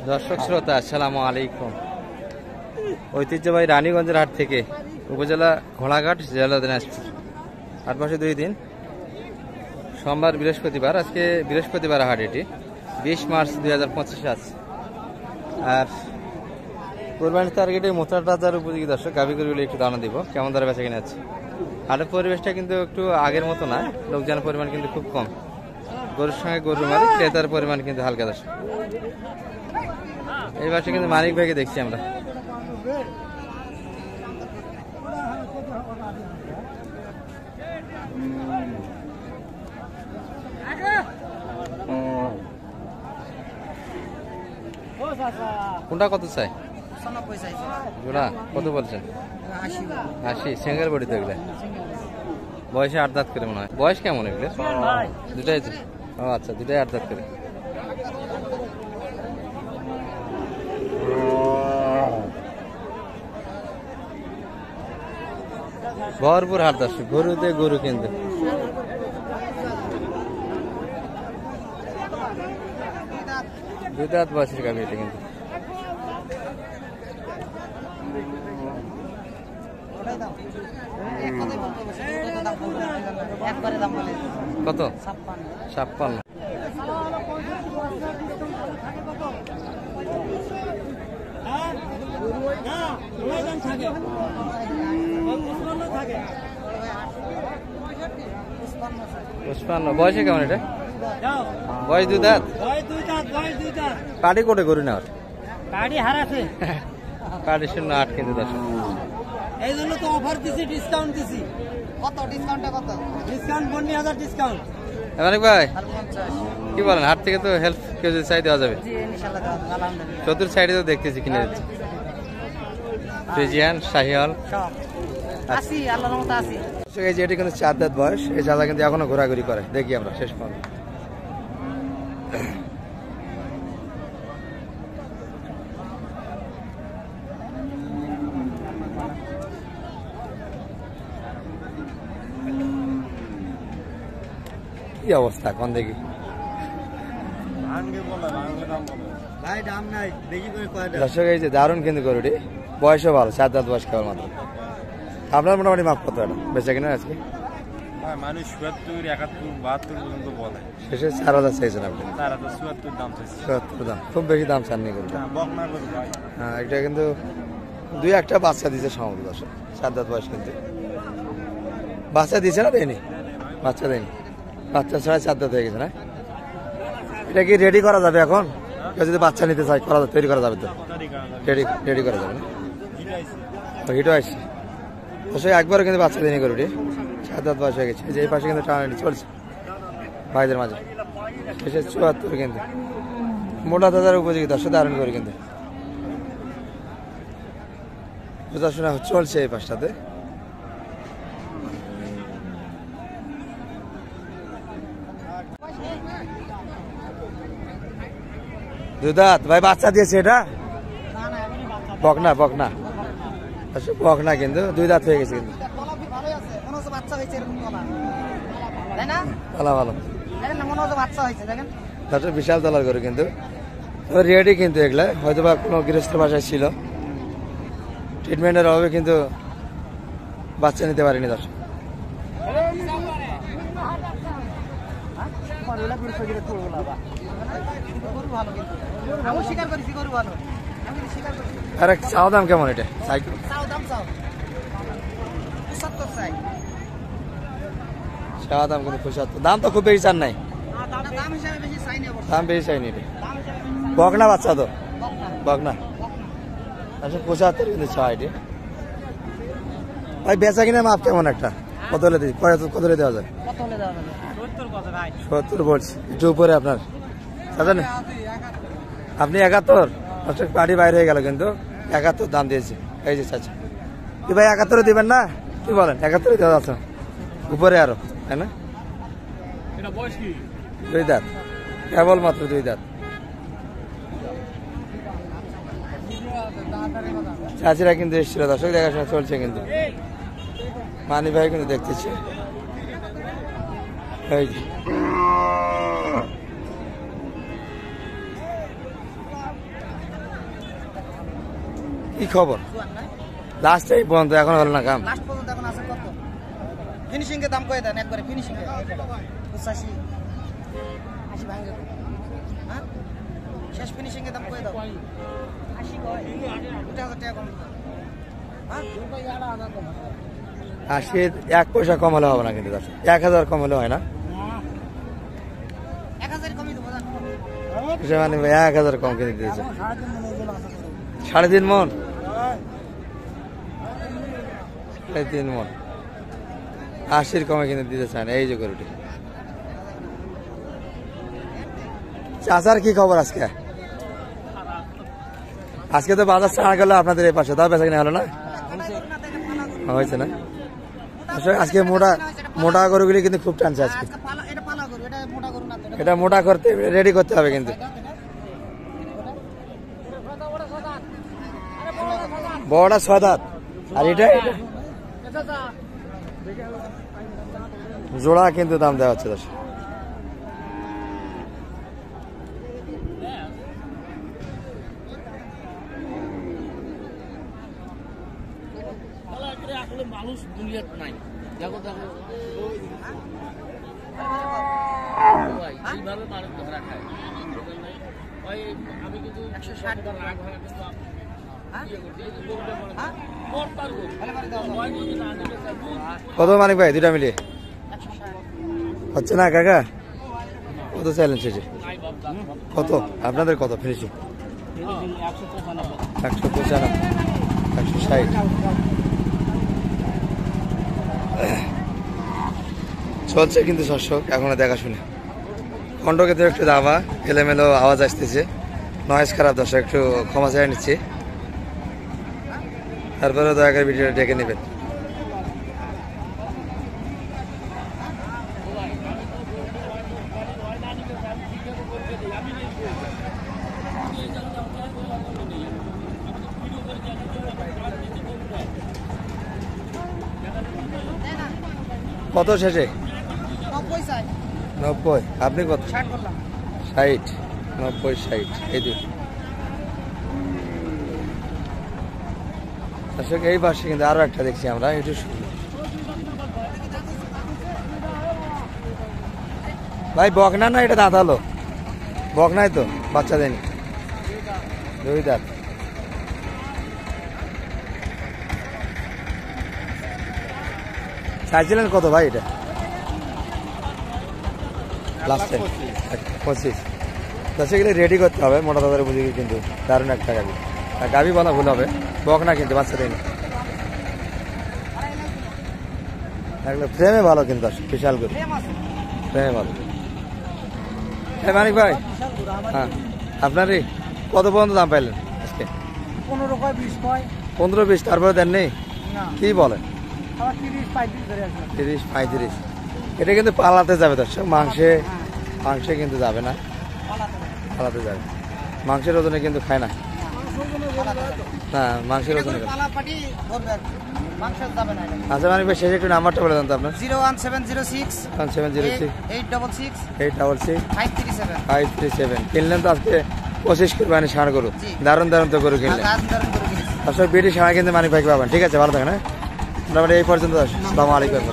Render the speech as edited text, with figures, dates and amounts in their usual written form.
দর্শক শ্রোতা আসসালামু আলাইকুম। ঐতিহ্যবাহী রানীগঞ্জের হাট থেকে উপজেলা ঘোড়াঘাট, জেলা দিনাজপুর। হাট বসে 2 দিন, সোমবার বৃহস্পতিবার। আজকে বৃহস্পতিবার হাট, এটি 20 মার্চ 2025 আছে। আর কোরবানির টার্গেটে মোতার উপযোগী দর্শক গাভীগুলো একটু দানা দিব, কেমন দরে বেচা কিনে আছে। হাটের পরিবেশটা কিন্তু একটু আগের মতো না, লোকজনের পরিমাণ কিন্তু খুব কম। গরুর সঙ্গে গরু মারে, ক্রেতার পরিমাণ কিন্তু হালকা দর্শক। এই পাশে কিন্তু মানিক ভাইকে দেখছি আমরা। কোনটা কত চাই? জোড়া কত বলছেন? 80। সিঙ্গেল বডি তো এগুলো, বয়সে 8 দাঁত করে মনে হয়। বয়স কেমন এগুলো? দুটাই। ও আচ্ছা, দুটাই 8 দাঁত করে। ভরপুর হাট দর্শক, গরুতে গরু কিন্তু। দুই দাঁত বয়সের গাভী এটা কিন্তু। কত? 56। বয়সে কেমন এটা? বয়স 2 দাঁত। পাটি কোটে করি না, গাড়ি হারাছে। পাটি 08 কিন্তু দর্শক। এই জন্য তো অফার দিছি, ডিসকাউন্ট দিছি। কত ডিসকাউন্টটা? কত ডিসকাউন্ট? 50,000 ডিসকাউন্ট। মানিক ভাই কি বলেন, হাট থেকে তো হেল্প কেউ যদি চাই দেওয়া যাবে? জি ইনশাআল্লাহ আলহামদুলিল্লাহ। চতুর সাইডে তো দেখতেছি কিনে দিচ্ছে, ফ্রিজিয়ান, শাহিওয়াল সব আসি, আল্লাহর রহমতে আসি। এই যে এটি কিন্তু 4 দাঁত বয়স, এই চাচা কিন্তু এখনো ঘোরাঘুরি করে, দেখি আমরা শেষ পর্যন্ত। কি অবস্থা কোন দেখি? দর্শক এই যে দারুণ কিন্তু গরুটি, বয়সও ভালো, 4 দাঁত বয়স কেবল মাত্র। আপনার মোটামুটি মাপ কত এটা বেচা কিনা আজকে? মানুষ ৭৭, ৭১, ৭২ পর্যন্ত বলে। শেষে 4,000 চাইছেন আপনি? ৭৪ দাম চাইছে। ৭৪ দাম, খুব বেশি দাম চাননি গরুটা। বকনা গরু ভাই। হ্যাঁ, এটা কিন্তু 2-1টা বাচ্চা দিচ্ছে সম্ভবত দর্শক। 4 দাঁত বয়স কিন্তু। বাচ্চা দিচ্ছে না? দেয়নি, বাচ্চা দেয়নি। বাচ্চা ছাড়া 4 দাঁত হয়ে গেছে না? এটা কি রেডি করা যাবে এখন? কেউ যদি বাচ্চা নিতে চায় করা, তৈরি করা যাবে তো? রেডি করা যাবে না? হিটও আসছে অবশ্যই। একবারও কিন্তু বাচ্চা দেয়নি গরুটি, 4 দাঁত বয়স হয়ে গেছে। এই পাশে কিন্তু টানাটানি চলছে ভাইদের মাঝে। শেষে 74 কিন্তু, মোটা দাদার উপযোগী দর্শক, দারুণ করে কিন্তু বোঝাশোনা চলছে এই পাশটাতে। দুধাত ভাই বাচ্চা দিয়েছে এটা? বকনা বকনা বকনা কিন্তু 2 দাঁত হয়ে গেছে কিন্তু। ভালো ভালো বিশাল তলার করে কিন্তু রেডি কিন্তু। এগুলা হয়তো বা কোনো গৃহস্থ বাসায় ছিল, ট্রিটমেন্টের অভাবে কিন্তু বাচ্চা নিতে পারেনি দর্শক। আরে চাও দাম কেমন এটা? চাওয়া দাম কিন্তু 75। দাম তো খুব বেশি চান নাই, দাম বেশি চাইনি। এটা বকনা বাচ্চা তো, বকনা। আচ্ছা 75 কিন্তু চা। এটি ভাই বেচা কিনা মাপ কেমন একটা? কত হলে দিই? কত হলে দেওয়া যায়? 70 বলছি, একটু উপরে আপনার চাচা না? আপনি 71? পার্টি বাইরে হয়ে গেল কিন্তু 71 দাম দিয়েছে এই যে চাচা। কি ভাই 71 দিবেন না? কি বলেন? 71 দেওয়া আছে উপরে আরো, তাই না? 2 দাঁত কেবল মাত্র, 2 দাঁত। চাচিরা কিন্তু এসেছিল দর্শক, দেখাশোনা চলছে কিন্তু। মানি ভাই কিন্তু দেখতেছি। কি খবর? লাস্ট এই পর্যন্ত এখন হলো না কাম। লাস্ট পর্যন্ত এখন আছে কত? ফিনিশিং এর দাম কই দেন একবারে ফিনিশিং এ 85 80 ভাঙে। হ্যাঁ শেষ ফিনিশিং এর দাম কই দাও? 80 কয় 2000 টাকা কম। হ্যাঁ 80 1 পয়সা কম হলে হবে না কিন্তু 1000 কম হলে হয় না। 1000 কমই দেবো জান। সে মানে 1000 কম কিনে দিয়েছে। 3.5 মন 3.5 মন 80 কমে কিনে দিতে চান এই যে গরুটি। চাচার কি খবর আজকে? আজকে তো বাজার ছাড়া গেল আপনাদের এই পাশে, তাও বেচা কিনা হলো না? হয়েছে না? আসলে আজকে মোটা গরুগুলি কিন্তু খুব টানছে আজকে। এটা পালা গরু, এটা মোটা গরু না তো। এটা মোটা করতে রেডি করতে হবে কিন্তু। বড়টা 6 দাঁত আর এটা জোড়া কিন্তু দাম দেওয়া হচ্ছে 10। মানুষ দুনিয়াত নাই, দেখো দেখো এইভাবে মানুষ ধরা খায়। ওই আমি কিন্তু 160 টাকা লাখ ভাড়া কিন্তু কত মালিক ভাই দুইটা মিলিয়ে হচ্ছে না কাকা? কত চাইলেন শেষে? কত আপনাদের কত ফিনিশিং? 195 160 চলছে কিন্তু দর্শক এখনো দেখা শুনে। কন্টকে তো একটু দাবা এলোমেলো আওয়াজ আসতেছে, নয়েজ খারাপ দর্শক, একটু ক্ষমা চাই নিচ্ছি। তারপরে দয়া করে ভিডিওটা ডেকে নেবেন। কত শেষে? 90 চাই। 90। আপনি কত? 60 করলাম। 60 90 60 এই দুই দর্শক। এই পাশে কিন্তু আরো একটা দেখছি আমরা, একটু ভাই বকনা না এটা দাঁত হলো? বকনাই তো, বাচ্চা দেয়নি, 2 দাঁত। চাইছিলেন কত ভাই এটা? লাস্টে 25। দর্শক এগুলো রেডি করতে হবে মোটা দাদার বুঝি, কিন্তু দারুণ একটা গাবি। আর গাবি বলা ভুল হবে, বকনা কিন্তু বাচ্চা দেয়নি। এগুলো ফ্রেমে ভালো কিন্তু বিশাল করে, ফ্রেমে ভালো। হ্যাঁ মানিক ভাই, হ্যাঁ আপনারই কত পর্যন্ত দাম পাইলেন আজকে? 15 কয় 20 কয় 15-20, তারপরে দেন নেই? না কি বলেন? আবার 30 35 ধরে আছে। 30-35 এটা কিন্তু পালাতে যাবে দর্শক, মাংসে কিন্তু যাবে না, পালাতে যাবে। মাংসের ওজনে কিন্তু খায় না, না মাংসের ওজনে। পালা পাটি ধরবে আর কি, মাংস যাবে না এটা। আচ্ছা মানিক ভাই শেষে একটু নাম্বারটা বলে দেন তো আপনার। 01706 1706 866 866 537। 537। কিনলেন তো আজকে 25 কুরবানি ষাঁড় গরু, জি। দারুণ দারুণ তো গরু কিনলেন। দারুণ করে কিনেছি। আসলে বেটি ষাঁড় কিন্তু মানিক ভাই পাবেন। ঠিক আছে, ভালো থাকেন। হ্যাঁ মোটামুটি এই পর্যন্ত। আসসালামু আলাইকুম।